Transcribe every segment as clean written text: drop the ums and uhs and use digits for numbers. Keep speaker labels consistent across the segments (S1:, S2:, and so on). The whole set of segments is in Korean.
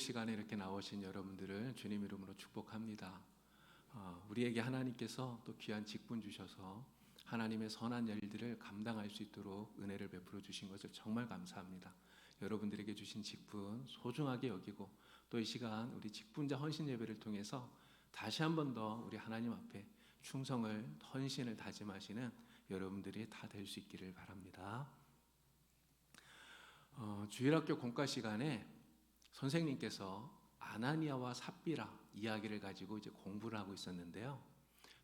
S1: 시간에 이렇게 나오신 여러분들을 주님 이름으로 축복합니다. 우리에게 하나님께서 또 귀한 직분 주셔서 하나님의 선한 일들을 감당할 수 있도록 은혜를 베풀어 주신 것을 정말 감사합니다. 여러분들에게 주신 직분 소중하게 여기고 또 이 시간 우리 직분자 헌신 예배를 통해서 다시 한 번 더 우리 하나님 앞에 충성을 헌신을 다짐하시는 여러분들이 다 될 수 있기를 바랍니다. 주일학교 공과 시간에 선생님께서 아나니아와 삽비라 이야기를 가지고 이제 공부를 하고 있었는데요.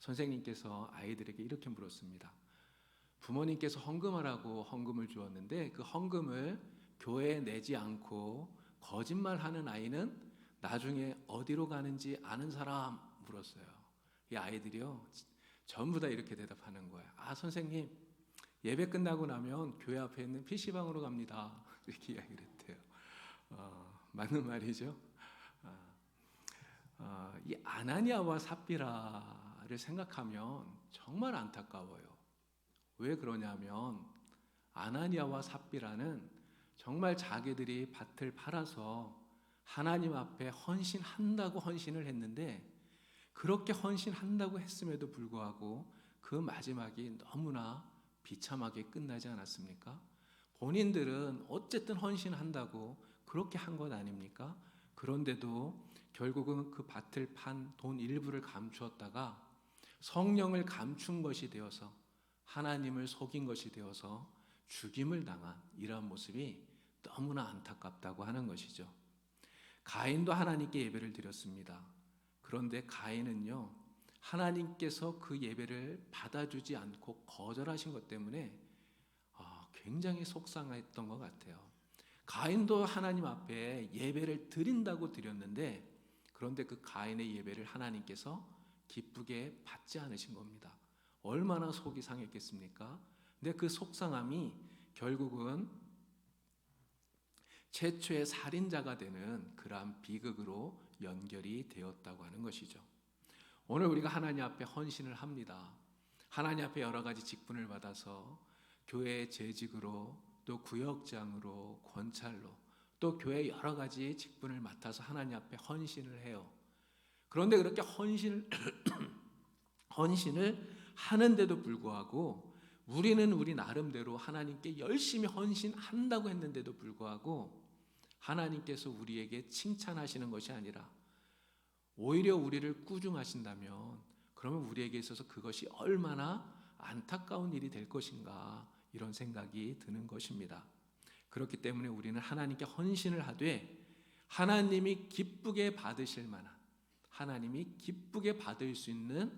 S1: 선생님께서 아이들에게 이렇게 물었습니다. 부모님께서 헌금하라고 헌금을 주었는데 그 헌금을 교회에 내지 않고 거짓말하는 아이는 나중에 어디로 가는지 아는 사람 물었어요. 이 아이들이요 전부 다 이렇게 대답하는 거예요. 선생님 예배 끝나고 나면 교회 앞에 있는 PC방으로 갑니다. 이렇게 이야기를 했대요. 맞는 말이죠. 이 아나니아와 삽비라를 생각하면 정말 안타까워요. 왜 그러냐면 아나니아와 삽비라는 정말 자기들이 밭을 팔아서 하나님 앞에 헌신한다고 헌신을 했는데 그렇게 헌신한다고 했음에도 불구하고 그 마지막이 너무나 비참하게 끝나지 않았습니까? 본인들은 어쨌든 헌신한다고 그렇게 한 것 아닙니까? 그런데도 결국은 그 밭을 판 돈 일부를 감추었다가 성령을 감춘 것이 되어서 하나님을 속인 것이 되어서 죽임을 당한 이러한 모습이 너무나 안타깝다고 하는 것이죠. 가인도 하나님께 예배를 드렸습니다. 그런데 가인은요 하나님께서 그 예배를 받아주지 않고 거절하신 것 때문에 굉장히 속상했던 것 같아요. 가인도 하나님 앞에 예배를 드린다고 드렸는데 그런데 그 가인의 예배를 하나님께서 기쁘게 받지 않으신 겁니다. 얼마나 속이 상했겠습니까? 근데 그 속상함이 결국은 최초의 살인자가 되는 그러한 비극으로 연결이 되었다고 하는 것이죠. 오늘 우리가 하나님 앞에 헌신을 합니다. 하나님 앞에 여러 가지 직분을 받아서 교회의 재직으로 또 구역장으로 권찰로 또 교회 여러 가지 직분을 맡아서 하나님 앞에 헌신을 해요. 그런데 그렇게 헌신을 하는데도 불구하고 우리는 우리 나름대로 하나님께 열심히 헌신한다고 했는데도 불구하고 하나님께서 우리에게 칭찬하시는 것이 아니라 오히려 우리를 꾸중하신다면 그러면 우리에게 있어서 그것이 얼마나 안타까운 일이 될 것인가 이런 생각이 드는 것입니다. 그렇기 때문에 우리는 하나님께 헌신을 하되 하나님이 기쁘게 받으실 만한 하나님이 기쁘게 받을 수 있는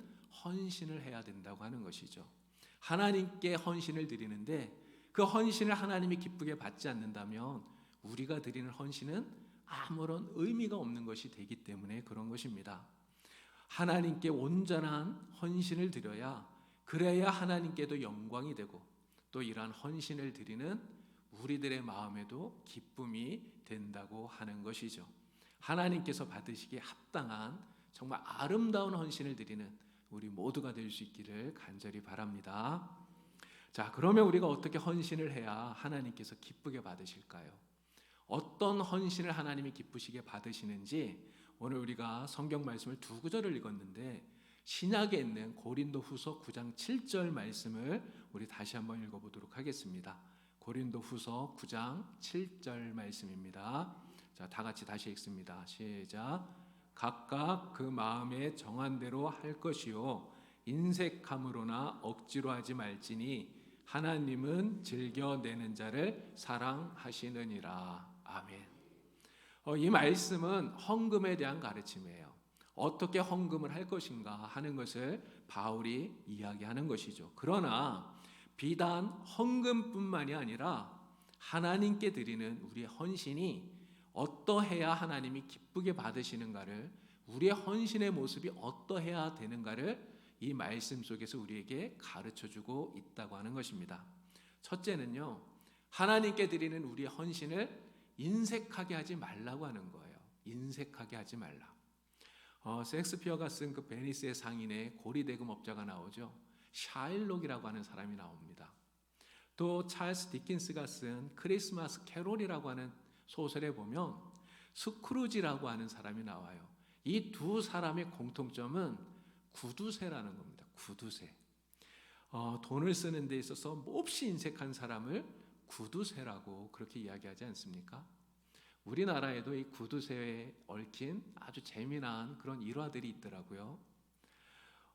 S1: 헌신을 해야 된다고 하는 것이죠. 하나님께 헌신을 드리는데 그 헌신을 하나님이 기쁘게 받지 않는다면 우리가 드리는 헌신은 아무런 의미가 없는 것이 되기 때문에 그런 것입니다. 하나님께 온전한 헌신을 드려야 그래야 하나님께도 영광이 되고 또 이러한 헌신을 드리는 우리들의 마음에도 기쁨이 된다고 하는 것이죠. 하나님께서 받으시기에 합당한 정말 아름다운 헌신을 드리는 우리 모두가 될 수 있기를 간절히 바랍니다. 자, 그러면 우리가 어떻게 헌신을 해야 하나님께서 기쁘게 받으실까요? 어떤 헌신을 하나님이 기쁘시게 받으시는지 오늘 우리가 성경 말씀을 두 구절을 읽었는데 신약에 있는 고린도후서 9장 7절 말씀을 우리 다시 한번 읽어보도록 하겠습니다. 고린도후서 9장 7절 말씀입니다. 자, 다 같이 다시 읽습니다. 시작. 각각 그 마음에 정한 대로 할 것이요 인색함으로나 억지로 하지 말지니 하나님은 즐겨내는 자를 사랑하시느니라. 아멘. 이 말씀은 헌금에 대한 가르침이에요. 어떻게 헌금을 할 것인가 하는 것을 바울이 이야기하는 것이죠. 그러나 비단 헌금뿐만이 아니라 하나님께 드리는 우리의 헌신이 어떠해야 하나님이 기쁘게 받으시는가를 우리의 헌신의 모습이 어떠해야 되는가를 이 말씀 속에서 우리에게 가르쳐주고 있다고 하는 것입니다. 첫째는요, 하나님께 드리는 우리의 헌신을 인색하게 하지 말라고 하는 거예요. 인색하게 하지 말라. 셰익스피어가 쓴 그 베니스의 상인의 고리대금업자가 나오죠. 샤일록이라고 하는 사람이 나옵니다. 또 찰스 디킨스가 쓴 크리스마스 캐롤이라고 하는 소설에 보면 스크루지라고 하는 사람이 나와요. 이 두 사람의 공통점은 구두쇠라는 겁니다. 구두쇠. 돈을 쓰는 데 있어서 몹시 인색한 사람을 구두쇠라고 그렇게 이야기하지 않습니까? 우리나라에도 이 구두쇠에 얽힌 아주 재미난 그런 일화들이 있더라고요.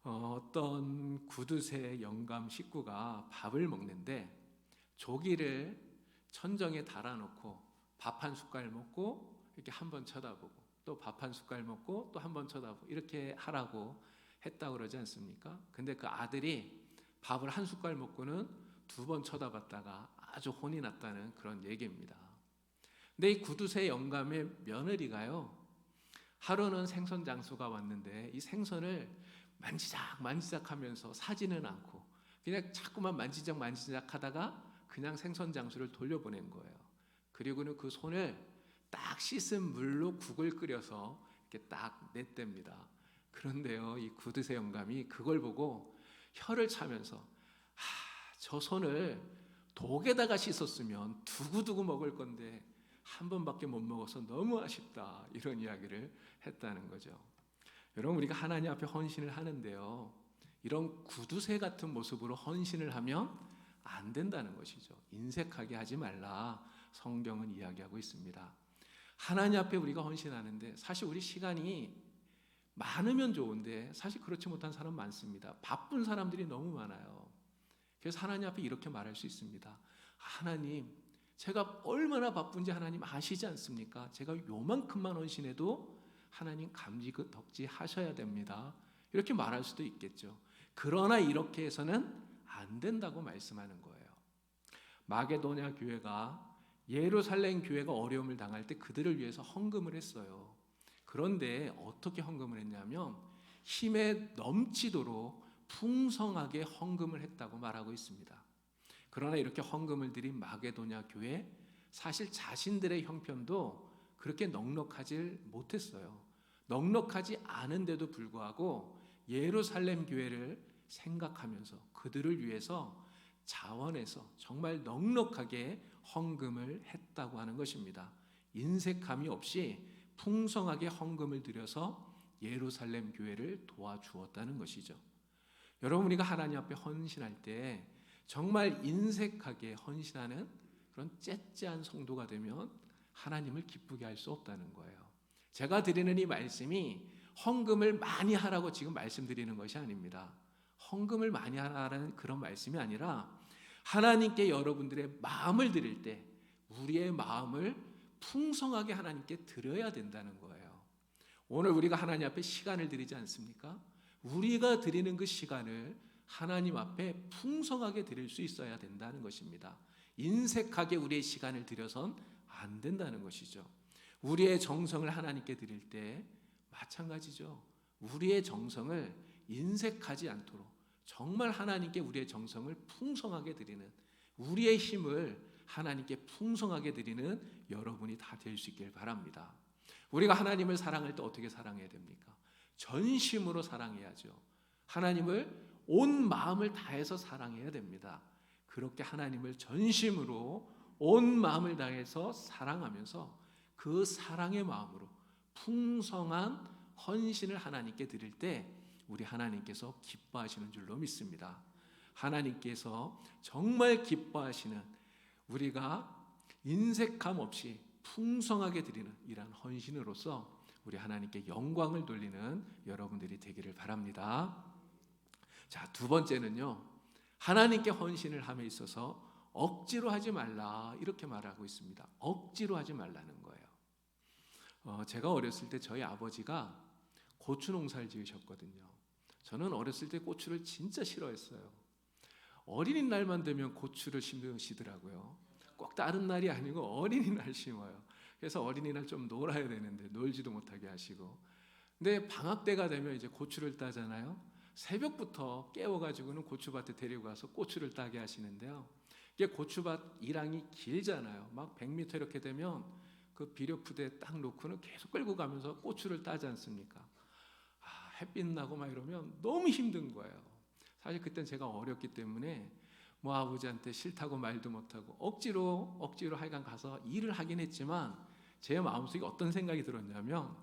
S1: 어떤 구두쇠 영감 식구가 밥을 먹는데 조기를 천정에 달아놓고 밥 한 숟갈 먹고 이렇게 한번 쳐다보고 또 밥 한 숟갈 먹고 또 한번 쳐다보고 이렇게 하라고 했다고 그러지 않습니까? 근데 그 아들이 밥을 한 숟갈 먹고는 두 번 쳐다봤다가 아주 혼이 났다는 그런 얘기입니다. 근데 이 구두쇠 영감의 며느리가요, 하루는 생선 장수가 왔는데 이 생선을 만지작 하면서 사지는 않고 그냥 자꾸만 만지작 하다가 그냥 생선 장수를 돌려보낸 거예요. 그리고는 그 손을 딱 씻은 물로 국을 끓여서 이렇게 딱 냈답니다. 그런데요, 이 구두쇠 영감이 그걸 보고 혀를 차면서 저 손을 독에다가 씻었으면 두고두고 먹을 건데 한 번밖에 못 먹어서 너무 아쉽다, 이런 이야기를 했다는 거죠. 여러분, 우리가 하나님 앞에 헌신을 하는데요, 이런 구두쇠 같은 모습으로 헌신을 하면 안 된다는 것이죠. 인색하게 하지 말라, 성경은 이야기하고 있습니다. 하나님 앞에 우리가 헌신하는데 사실 우리 시간이 많으면 좋은데 사실 그렇지 못한 사람 많습니다. 바쁜 사람들이 너무 많아요. 그래서 하나님 앞에 이렇게 말할 수 있습니다. 하나님, 제가 얼마나 바쁜지 하나님 아시지 않습니까? 제가 요만큼만 헌신해도 하나님 감지덕지 하셔야 됩니다. 이렇게 말할 수도 있겠죠. 그러나 이렇게 해서는 안 된다고 말씀하는 거예요. 마게도냐 교회가 예루살렘 교회가 어려움을 당할 때 그들을 위해서 헌금을 했어요. 그런데 어떻게 헌금을 했냐면 힘에 넘치도록 풍성하게 헌금을 했다고 말하고 있습니다. 그러나 이렇게 헌금을 드린 마게도냐 교회, 사실 자신들의 형편도 그렇게 넉넉하지 못했어요. 넉넉하지 않은데도 불구하고 예루살렘 교회를 생각하면서 그들을 위해서 자원해서 정말 넉넉하게 헌금을 했다고 하는 것입니다. 인색함이 없이 풍성하게 헌금을 드려서 예루살렘 교회를 도와주었다는 것이죠. 여러분, 우리가 하나님 앞에 헌신할 때 정말 인색하게 헌신하는 그런 째째한 성도가 되면 하나님을 기쁘게 할 수 없다는 거예요. 제가 드리는 이 말씀이 헌금을 많이 하라고 지금 말씀드리는 것이 아닙니다. 헌금을 많이 하라는 그런 말씀이 아니라 하나님께 여러분들의 마음을 드릴 때 우리의 마음을 풍성하게 하나님께 드려야 된다는 거예요. 오늘 우리가 하나님 앞에 시간을 드리지 않습니까? 우리가 드리는 그 시간을 하나님 앞에 풍성하게 드릴 수 있어야 된다는 것입니다. 인색하게 우리의 시간을 드려선 안 된다는 것이죠. 우리의 정성을 하나님께 드릴 때 마찬가지죠. 우리의 정성을 인색하지 않도록 정말 하나님께 우리의 정성을 풍성하게 드리는, 우리의 힘을 하나님께 풍성하게 드리는 여러분이 다 될 수 있길 바랍니다. 우리가 하나님을 사랑할 때 어떻게 사랑해야 됩니까? 전심으로 사랑해야죠. 하나님을 온 마음을 다해서 사랑해야 됩니다. 그렇게 하나님을 전심으로 온 마음을 다해서 사랑하면서 그 사랑의 마음으로 풍성한 헌신을 하나님께 드릴 때 우리 하나님께서 기뻐하시는 줄로 믿습니다. 하나님께서 정말 기뻐하시는, 우리가 인색함 없이 풍성하게 드리는 이러한 헌신으로서 우리 하나님께 영광을 돌리는 여러분들이 되기를 바랍니다. 자, 두 번째는요, 하나님께 헌신을 함에 있어서 억지로 하지 말라, 이렇게 말하고 있습니다. 억지로 하지 말라는 거예요. 제가 어렸을 때 저희 아버지가 고추 농사를 지으셨거든요. 저는 어렸을 때 고추를 진짜 싫어했어요. 어린이날만 되면 고추를 심으시더라고요. 꼭 다른 날이 아니고 어린이날 심어요. 그래서 어린이날 좀 놀아야 되는데 놀지도 못하게 하시고, 근데 방학 때가 되면 이제 고추를 따잖아요. 새벽부터 깨워가지고는 고추밭에 데리고 가서 고추를 따게 하시는데요. 이게 고추밭 일항이 길잖아요. 막 100m 이렇게 되면 그 비료푸대에 딱 놓고는 계속 끌고 가면서 고추를 따지 않습니까? 햇빛 나고 막 이러면 너무 힘든 거예요. 사실 그땐 제가 어렸기 때문에 뭐 아버지한테 싫다고 말도 못하고 억지로 하여간 가서 일을 하긴 했지만 제 마음속에 어떤 생각이 들었냐면,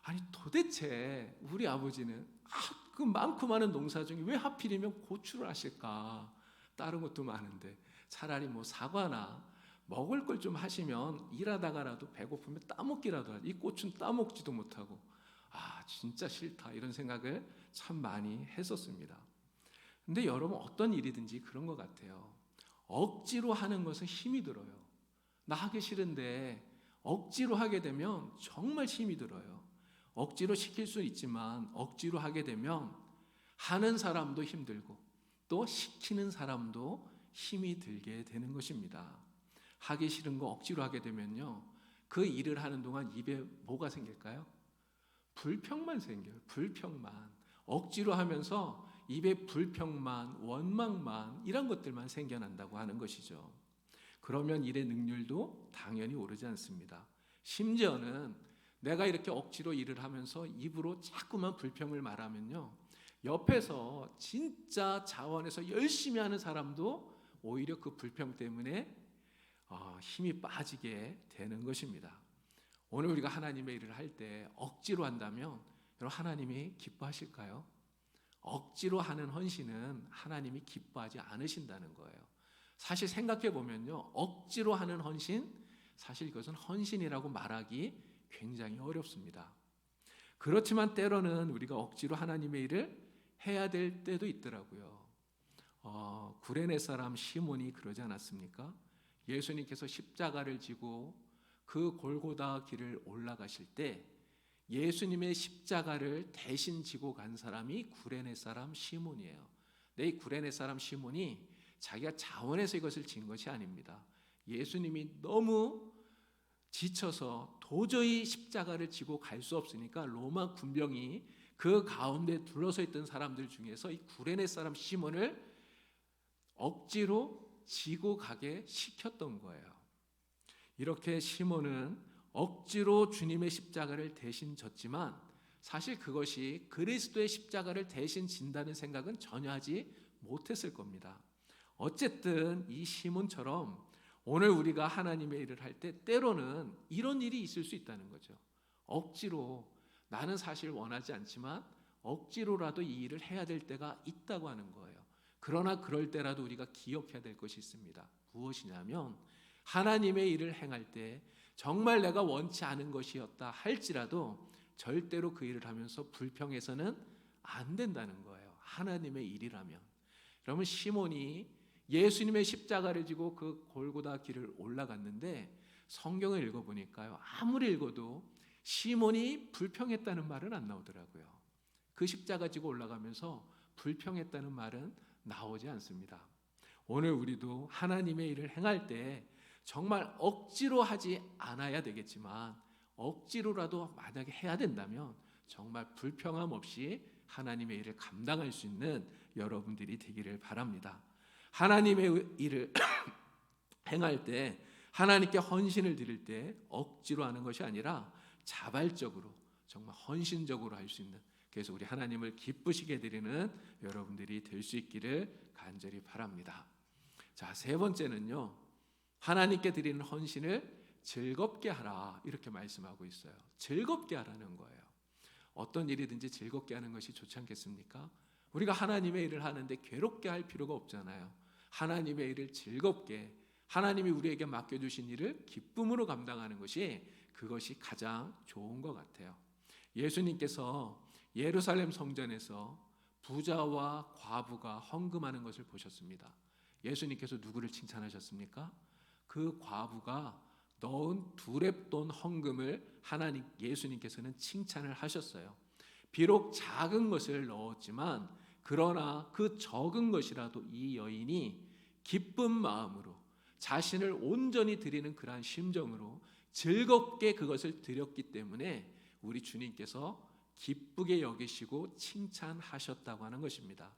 S1: 아니 도대체 우리 아버지는 그 많고 많은 농사 중에 왜 하필이면 고추를 하실까? 다른 것도 많은데 차라리 뭐 사과나 먹을 걸 좀 하시면 일하다가라도 배고프면 따먹기라도 하지, 이 고추는 따먹지도 못하고, 진짜 싫다, 이런 생각을 참 많이 했었습니다. 근데 여러분, 어떤 일이든지 그런 것 같아요. 억지로 하는 것은 힘이 들어요. 나 하기 싫은데 억지로 하게 되면 정말 힘이 들어요. 억지로 시킬 수 있지만 억지로 하게 되면 하는 사람도 힘들고 또 시키는 사람도 힘이 들게 되는 것입니다. 하기 싫은 거 억지로 하게 되면요, 그 일을 하는 동안 입에 뭐가 생길까요? 불평만 생겨요. 불평만. 억지로 하면서 입에 불평만, 원망만, 이런 것들만 생겨난다고 하는 것이죠. 그러면 일의 능률도 당연히 오르지 않습니다. 심지어는 내가 이렇게 억지로 일을 하면서 입으로 자꾸만 불평을 말하면요, 옆에서 진짜 자원해서 열심히 하는 사람도 오히려 그 불평 때문에 힘이 빠지게 되는 것입니다. 오늘 우리가 하나님의 일을 할 때 억지로 한다면 여러분, 하나님이 기뻐하실까요? 억지로 하는 헌신은 하나님이 기뻐하지 않으신다는 거예요. 사실 생각해 보면요, 억지로 하는 헌신, 사실 이것은 헌신이라고 말하기 굉장히 어렵습니다. 그렇지만 때로는 우리가 억지로 하나님의 일을 해야 될 때도 있더라고요. 구레네 사람 시몬이 그러지 않았습니까? 예수님께서 십자가를 지고 그 골고다 길을 올라가실 때 예수님의 십자가를 대신 지고 간 사람이 구레네 사람 시몬이에요. 근데 이 구레네 사람 시몬이 자기가 자원해서 이것을 진 것이 아닙니다. 예수님이 너무 지쳐서 도저히 십자가를 지고 갈 수 없으니까 로마 군병이 그 가운데 둘러서 있던 사람들 중에서 이 구레네 사람 시몬을 억지로 지고 가게 시켰던 거예요. 이렇게 시몬은 억지로 주님의 십자가를 대신 졌지만 사실 그것이 그리스도의 십자가를 대신 진다는 생각은 전혀 하지 못했을 겁니다. 어쨌든 이 시몬처럼 오늘 우리가 하나님의 일을 할 때 때로는 이런 일이 있을 수 있다는 거죠. 억지로, 나는 사실 원하지 않지만 억지로라도 이 일을 해야 될 때가 있다고 하는 거예요. 그러나 그럴 때라도 우리가 기억해야 될 것이 있습니다. 무엇이냐면 하나님의 일을 행할 때 정말 내가 원치 않은 것이었다 할지라도 절대로 그 일을 하면서 불평해서는 안 된다는 거예요. 하나님의 일이라면. 여러분, 시몬이 예수님의 십자가를 지고 그 골고다 길을 올라갔는데 성경을 읽어보니까요, 아무리 읽어도 시몬이 불평했다는 말은 안 나오더라고요. 그 십자가 지고 올라가면서 불평했다는 말은 나오지 않습니다. 오늘 우리도 하나님의 일을 행할 때 정말 억지로 하지 않아야 되겠지만 억지로라도 만약에 해야 된다면 정말 불평함 없이 하나님의 일을 감당할 수 있는 여러분들이 되기를 바랍니다. 하나님의 일을 행할 때, 하나님께 헌신을 드릴 때 억지로 하는 것이 아니라 자발적으로, 정말 헌신적으로 할 수 있는, 그래서 우리 하나님을 기쁘시게 드리는 여러분들이 될 수 있기를 간절히 바랍니다. 자, 세 번째는요, 하나님께 드리는 헌신을 즐겁게 하라, 이렇게 말씀하고 있어요. 즐겁게 하라는 거예요. 어떤 일이든지 즐겁게 하는 것이 좋지 않겠습니까? 우리가 하나님의 일을 하는데 괴롭게 할 필요가 없잖아요. 하나님의 일을 즐겁게, 하나님이 우리에게 맡겨주신 일을 기쁨으로 감당하는 것이, 그것이 가장 좋은 것 같아요. 예수님께서 예루살렘 성전에서 부자와 과부가 헌금하는 것을 보셨습니다. 예수님께서 누구를 칭찬하셨습니까? 그 과부가 넣은 2렙돈 헌금을 예수님께서는 칭찬을 하셨어요. 비록 작은 것을 넣었지만 그러나 그 적은 것이라도 이 여인이 기쁜 마음으로 자신을 온전히 드리는 그러한 심정으로 즐겁게 그것을 드렸기 때문에 우리 주님께서 기쁘게 여기시고 칭찬하셨다고 하는 것입니다.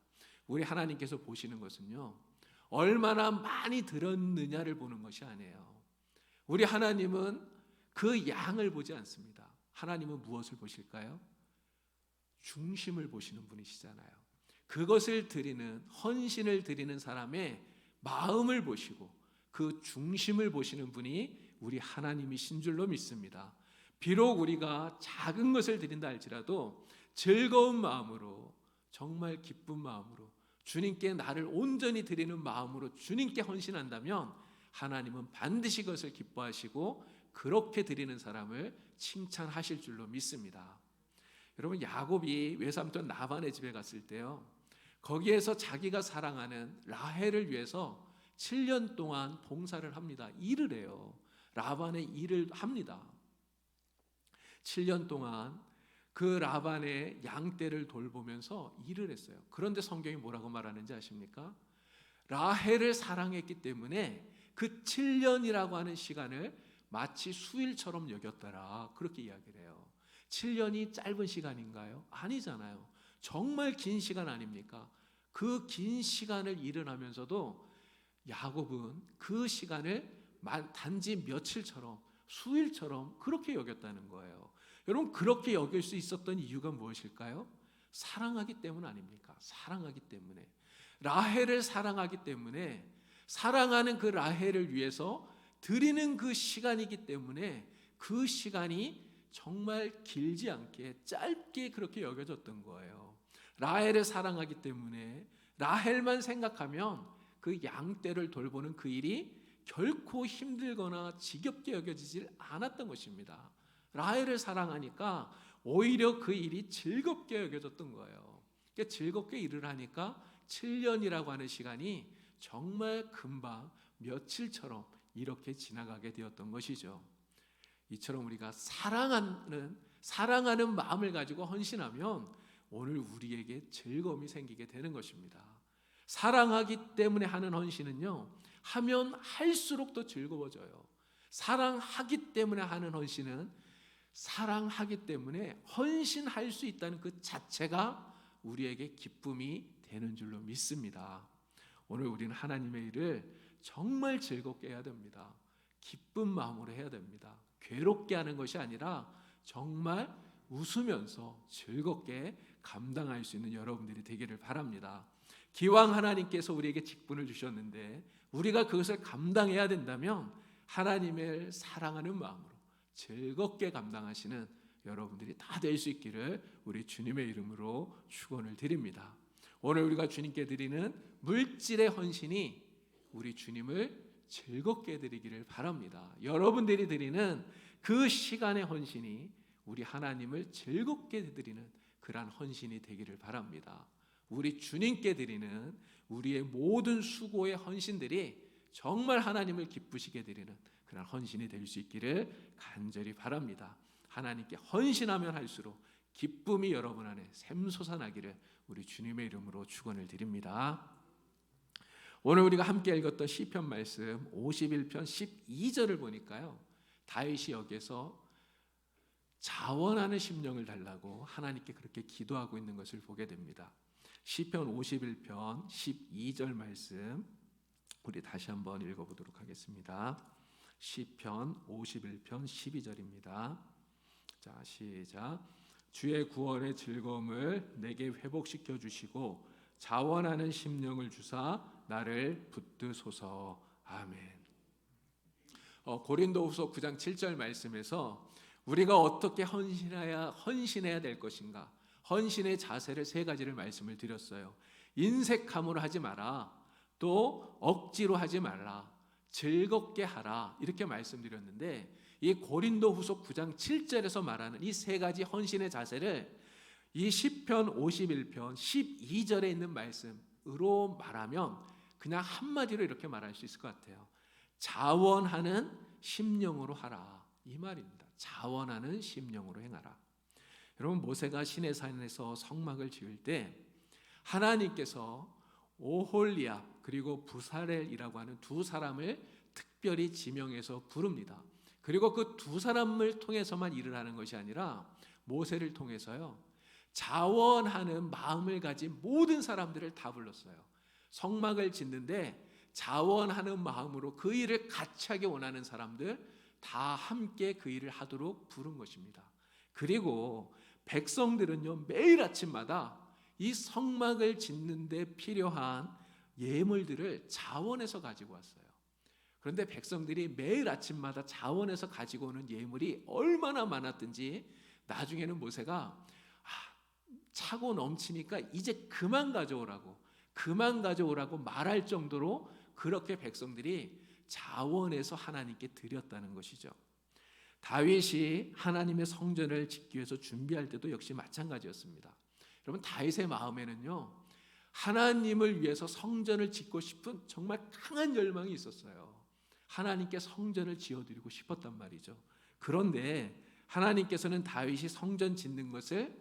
S1: 우리 하나님께서 보시는 것은요, 얼마나 많이 드렸느냐를 보는 것이 아니에요. 우리 하나님은 그 양을 보지 않습니다. 하나님은 무엇을 보실까요? 중심을 보시는 분이시잖아요. 그것을 드리는, 헌신을 드리는 사람의 마음을 보시고 그 중심을 보시는 분이 우리 하나님이신 줄로 믿습니다. 비록 우리가 작은 것을 드린다 할지라도 즐거운 마음으로, 정말 기쁜 마음으로, 주님께 나를 온전히 드리는 마음으로 주님께 헌신한다면 하나님은 반드시 그것을 기뻐하시고 그렇게 드리는 사람을 칭찬하실 줄로 믿습니다. 여러분, 야곱이 외삼촌 라반의 집에 갔을 때요, 거기에서 자기가 사랑하는 라헬을 위해서 7년 동안 봉사를 합니다. 일을 해요. 라반의 일을 합니다. 7년 동안 그 라반의 양떼를 돌보면서 일을 했어요. 그런데 성경이 뭐라고 말하는지 아십니까? 라헬을 사랑했기 때문에 그 7년이라고 하는 시간을 마치 수일처럼 여겼더라, 그렇게 이야기를 해요. 7년이 짧은 시간인가요? 아니잖아요. 정말 긴 시간 아닙니까? 그 긴 시간을 일을 하면서도 야곱은 그 시간을 단지 며칠처럼, 수일처럼 그렇게 여겼다는 거예요. 여러분, 그렇게 여길 수 있었던 이유가 무엇일까요? 사랑하기 때문 아닙니까? 사랑하기 때문에, 라헬을 사랑하기 때문에, 사랑하는 그 라헬을 위해서 드리는 그 시간이기 때문에 그 시간이 정말 길지 않게 짧게 그렇게 여겨졌던 거예요. 라헬을 사랑하기 때문에 라헬만 생각하면 그 양떼를 돌보는 그 일이 결코 힘들거나 지겹게 여겨지질 않았던 것입니다. 라헬을 사랑하니까 오히려 그 일이 즐겁게 여겨졌던 거예요. 그러니까 즐겁게 일을 하니까 7년이라고 하는 시간이 정말 금방 며칠처럼 이렇게 지나가게 되었던 것이죠. 이처럼 우리가 사랑하는 마음을 가지고 헌신하면 오늘 우리에게 즐거움이 생기게 되는 것입니다. 사랑하기 때문에 하는 헌신은요, 하면 할수록 더 즐거워져요. 사랑하기 때문에 하는 헌신은 사랑하기 때문에 헌신할 수 있다는 그 자체가 우리에게 기쁨이 되는 줄로 믿습니다. 오늘 우리는 하나님의 일을 정말 즐겁게 해야 됩니다. 기쁜 마음으로 해야 됩니다. 괴롭게 하는 것이 아니라 정말 웃으면서 즐겁게 감당할 수 있는 여러분들이 되기를 바랍니다. 기왕 하나님께서 우리에게 직분을 주셨는데 우리가 그것을 감당해야 된다면 하나님을 사랑하는 마음으로 즐겁게 감당하시는 여러분들이 다 될 수 있기를 우리 주님의 이름으로 축원을 드립니다. 오늘 우리가 주님께 드리는 물질의 헌신이 우리 주님을 즐겁게 드리기를 바랍니다. 여러분들이 드리는 그 시간의 헌신이 우리 하나님을 즐겁게 드리는 그러한 헌신이 되기를 바랍니다. 우리 주님께 드리는 우리의 모든 수고의 헌신들이 정말 하나님을 기쁘시게 드리는 그런 헌신이 될 수 있기를 간절히 바랍니다. 하나님께 헌신하면 할수록 기쁨이 여러분 안에 샘솟아나기를 우리 주님의 이름으로 축원을 드립니다. 오늘 우리가 함께 읽었던 시편 말씀 51편 12절을 보니까요, 다윗이 여기서 자원하는 심령을 달라고 하나님께 그렇게 기도하고 있는 것을 보게 됩니다. 시편 51편 12절 말씀 우리 다시 한번 읽어보도록 하겠습니다. 시편 51편 12절입니다. 자, 시작. 주의 구원의 즐거움을 내게 회복시켜 주시고 자원하는 심령을 주사 나를 붙드소서. 아멘. 고린도후서 9장 7절 말씀에서 우리가 어떻게 헌신해야 될 것인가, 헌신의 자세를 세 가지를 말씀을 드렸어요. 인색함으로 하지 마라, 또 억지로 하지 말라, 즐겁게 하라, 이렇게 말씀드렸는데 이 고린도후서 9장 7절에서 말하는 이 세 가지 헌신의 자세를 이 시편 51편 12절에 있는 말씀으로 말하면 그냥 한마디로 이렇게 말할 수 있을 것 같아요. 자원하는 심령으로 하라, 이 말입니다. 자원하는 심령으로 행하라. 여러분, 모세가 시내산에서 성막을 지을 때 하나님께서 오홀리압 그리고 부살엘이라고 하는 두 사람을 특별히 지명해서 부릅니다. 그리고 그 두 사람을 통해서만 일을 하는 것이 아니라 모세를 통해서요, 자원하는 마음을 가진 모든 사람들을 다 불렀어요. 성막을 짓는데 자원하는 마음으로 그 일을 같이 하기 원하는 사람들 다 함께 그 일을 하도록 부른 것입니다. 그리고 백성들은요, 매일 아침마다 이 성막을 짓는 데 필요한 예물들을 자원해서 가지고 왔어요. 그런데 백성들이 매일 아침마다 자원에서 가지고 오는 예물이 얼마나 많았든지 나중에는 모세가 차고 넘치니까 이제 그만 가져오라고 말할 정도로 그렇게 백성들이 자원해서 하나님께 드렸다는 것이죠. 다윗이 하나님의 성전을 짓기 위해서 준비할 때도 역시 마찬가지였습니다. 여러분, 다윗의 마음에는요, 하나님을 위해서 성전을 짓고 싶은 정말 강한 열망이 있었어요. 하나님께 성전을 지어드리고 싶었단 말이죠. 그런데 하나님께서는 다윗이 성전 짓는 것을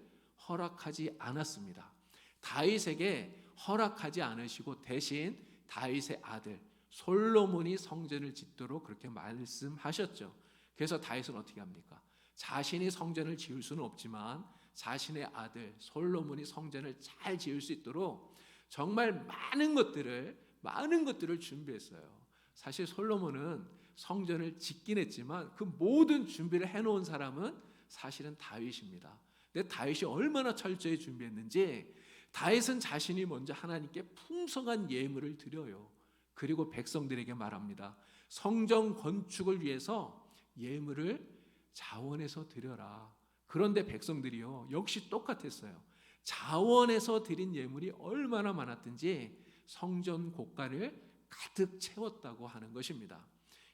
S1: 허락하지 않았습니다. 다윗에게 허락하지 않으시고 대신 다윗의 아들 솔로몬이 성전을 짓도록 그렇게 말씀하셨죠. 그래서 다윗은 어떻게 합니까? 자신이 성전을 지을 수는 없지만 자신의 아들 솔로몬이 성전을 잘 지을 수 있도록 정말 많은 것들을 준비했어요. 사실 솔로몬은 성전을 짓긴 했지만 그 모든 준비를 해놓은 사람은 사실은 다윗입니다. 근데 다윗이 얼마나 철저히 준비했는지 다윗은 자신이 먼저 하나님께 풍성한 예물을 드려요. 그리고 백성들에게 말합니다. 성전 건축을 위해서 예물을 자원해서 드려라. 그런데 백성들이요, 역시 똑같았어요. 자원해서 드린 예물이 얼마나 많았든지 성전 곳간을 가득 채웠다고 하는 것입니다.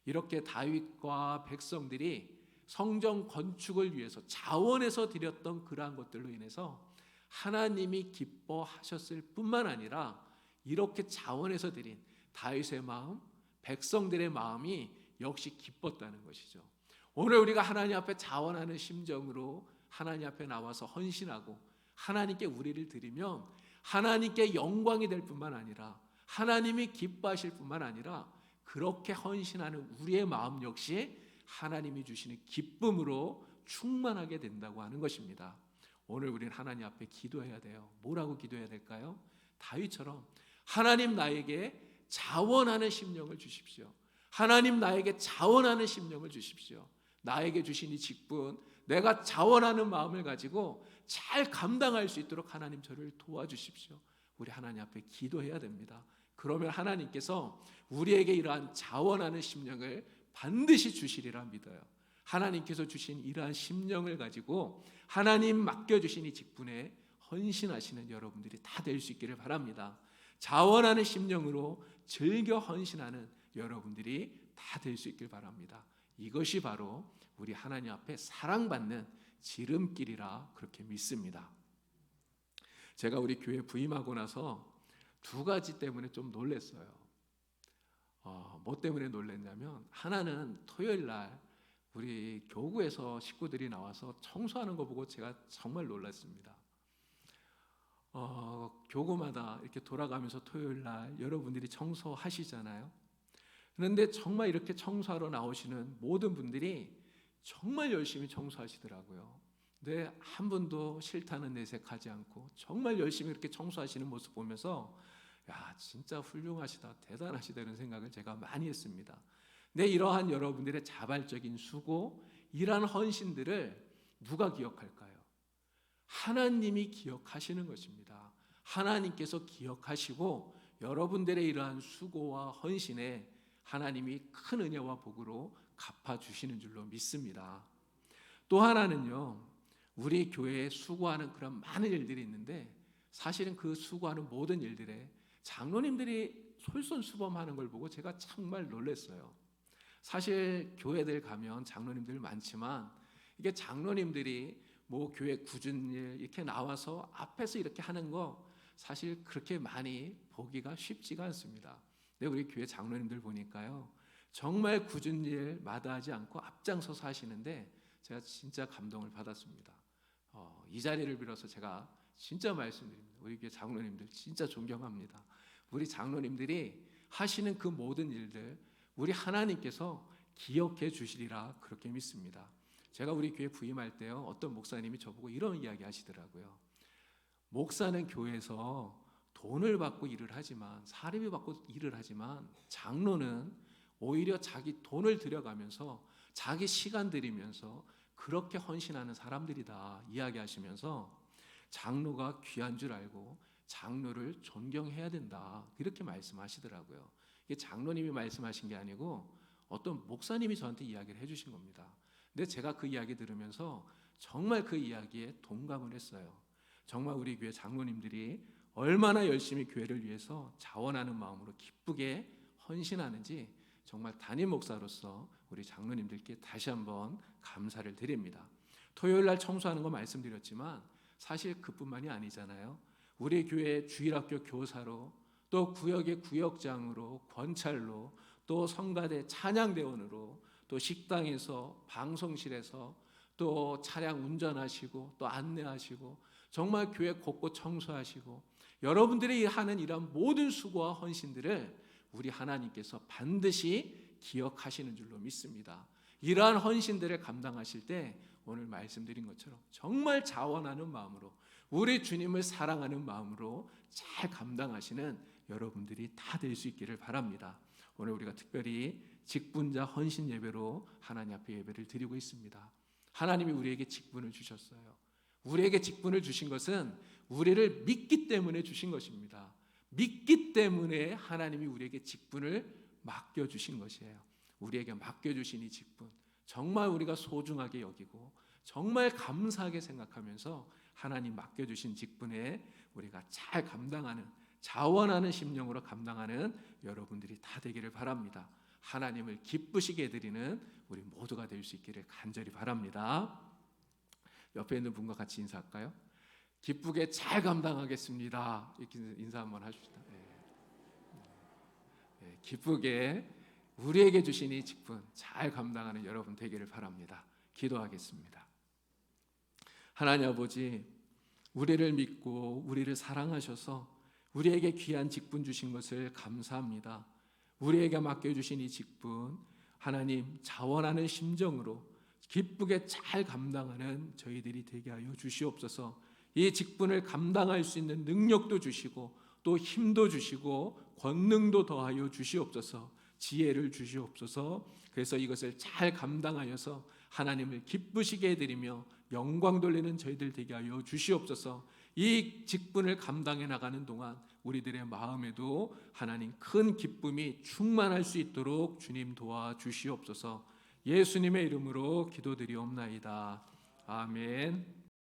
S1: 이렇게 다윗과 백성들이 성전 건축을 위해서 자원해서 드렸던 그러한 것들로 인해서 하나님이 기뻐하셨을 뿐만 아니라 이렇게 자원해서 드린 다윗의 마음, 백성들의 마음이 역시 기뻤다는 것이죠. 오늘 우리가 하나님 앞에 자원하는 심정으로 하나님 앞에 나와서 헌신하고 하나님께 우리를 드리면 하나님께 영광이 될 뿐만 아니라 하나님이 기뻐하실 뿐만 아니라 그렇게 헌신하는 우리의 마음 역시 하나님이 주시는 기쁨으로 충만하게 된다고 하는 것입니다. 오늘 우리는 하나님 앞에 기도해야 돼요. 뭐라고 기도해야 될까요? 다윗처럼 하나님 나에게 자원하는 심령을 주십시오. 하나님 나에게 자원하는 심령을 주십시오. 나에게 주신 이 직분, 내가 자원하는 마음을 가지고 잘 감당할 수 있도록 하나님 저를 도와주십시오. 우리 하나님 앞에 기도해야 됩니다. 그러면 하나님께서 우리에게 이러한 자원하는 심령을 반드시 주시리라 믿어요. 하나님께서 주신 이러한 심령을 가지고 하나님 맡겨주신 이 직분에 헌신하시는 여러분들이 다 될 수 있기를 바랍니다. 자원하는 심령으로 즐겨 헌신하는 여러분들이 다 될 수 있길 바랍니다. 이것이 바로 우리 하나님 앞에 사랑받는 지름길이라 그렇게 믿습니다. 제가 우리 교회 부임하고 나서 두 가지 때문에 좀 놀랐어요. 뭐 때문에 놀랐냐면, 하나는 토요일 날 우리 교구에서 식구들이 나와서 청소하는 거 보고 제가 정말 놀랐습니다. 교구마다 이렇게 돌아가면서 토요일 날 여러분들이 청소하시잖아요. 그런데 정말 이렇게 청소하러 나오시는 모든 분들이 정말 열심히 청소하시더라고요. 근데 한 분도 싫다는 내색하지 않고 정말 열심히 이렇게 청소하시는 모습 보면서 야, 진짜 훌륭하시다, 대단하시다 이런 생각을 제가 많이 했습니다. 근데 이러한 여러분들의 자발적인 수고, 이러한 헌신들을 누가 기억할까요? 하나님이 기억하시는 것입니다. 하나님께서 기억하시고 여러분들의 이러한 수고와 헌신에 하나님이 큰 은혜와 복으로 갚아주시는 줄로 믿습니다. 또 하나는요, 우리 교회에 수고하는 그런 많은 일들이 있는데 사실은 그 수고하는 모든 일들에 장로님들이 솔선수범하는 걸 보고 제가 정말 놀랐어요. 사실 교회들 가면 장로님들 많지만 이게 장로님들이 뭐 교회 굳은 일 이렇게 나와서 앞에서 이렇게 하는 거 사실 그렇게 많이 보기가 쉽지가 않습니다. 근데 우리 교회 장로님들 보니까요, 정말 굳은 일 마다하지 않고 앞장서서 하시는데 제가 진짜 감동을 받았습니다. 이 자리를 빌어서 제가 진짜 말씀드립니다. 우리 교회 장로님들 진짜 존경합니다. 우리 장로님들이 하시는 그 모든 일들 우리 하나님께서 기억해 주시리라 그렇게 믿습니다. 제가 우리 교회 부임할 때요, 어떤 목사님이 저보고 이런 이야기 하시더라고요. 목사는 교회에서 돈을 받고 일을 하지만, 사례비 받고 일을 하지만 장로는 오히려 자기 돈을 들여가면서 자기 시간 들이면서 그렇게 헌신하는 사람들이다 이야기하시면서 장로가 귀한 줄 알고 장로를 존경해야 된다 이렇게 말씀하시더라고요. 이게 장로님이 말씀하신 게 아니고 어떤 목사님이 저한테 이야기를 해주신 겁니다. 근데 제가 그 이야기 들으면서 정말 그 이야기에 동감을 했어요. 정말 우리 교회 장로님들이 얼마나 열심히 교회를 위해서 자원하는 마음으로 기쁘게 헌신하는지 정말 담임 목사로서 우리 장로님들께 다시 한번 감사를 드립니다. 토요일 날 청소하는 거 말씀드렸지만 사실 그뿐만이 아니잖아요. 우리 교회 주일학교 교사로, 또 구역의 구역장으로, 권찰로, 또 성가대 찬양대원으로, 또 식당에서, 방송실에서, 또 차량 운전하시고, 또 안내하시고, 정말 교회 곳곳 청소하시고, 여러분들이 하는 이런 모든 수고와 헌신들을 우리 하나님께서 반드시 기억하시는 줄로 믿습니다. 이러한 헌신들을 감당하실 때 오늘 말씀드린 것처럼 정말 자원하는 마음으로, 우리 주님을 사랑하는 마음으로 잘 감당하시는 여러분들이 다 될 수 있기를 바랍니다. 오늘 우리가 특별히 직분자 헌신 예배로 하나님 앞에 예배를 드리고 있습니다. 하나님이 우리에게 직분을 주셨어요. 우리에게 직분을 주신 것은 우리를 믿기 때문에 주신 것입니다. 믿기 때문에 하나님이 우리에게 직분을 맡겨주신 것이에요. 우리에게 맡겨주신 이 직분, 정말 우리가 소중하게 여기고 정말 감사하게 생각하면서 하나님 맡겨주신 직분에 우리가 잘 감당하는, 자원하는 심령으로 감당하는 여러분들이 다 되기를 바랍니다. 하나님을 기쁘시게 해드리는 우리 모두가 될 수 있기를 간절히 바랍니다. 옆에 있는 분과 같이 인사할까요? 기쁘게 잘 감당하겠습니다. 이렇게 인사 한번 하십시다. 기쁘게 우리에게 주신 이 직분 잘 감당하는 여러분 되기를 바랍니다. 기도하겠습니다. 하나님 아버지, 우리를 믿고 우리를 사랑하셔서 우리에게 귀한 직분 주신 것을 감사합니다. 우리에게 맡겨주신 이 직분, 하나님 자원하는 심정으로 기쁘게 잘 감당하는 저희들이 되게 하여 주시옵소서. 이 직분을 감당할 수 있는 능력도 주시고 또 힘도 주시고 권능도 더하여 주시옵소서. 지혜를 주시옵소서. 그래서 이것을 잘 감당하여서 하나님을 기쁘시게 해드리며 영광 돌리는 저희들 되게 하여 주시옵소서. 이 직분을 감당해 나가는 동안 우리들의 마음에도 하나님 큰 기쁨이 충만할 수 있도록 주님 도와주시옵소서. 예수님의 이름으로 기도드리옵나이다. 아멘.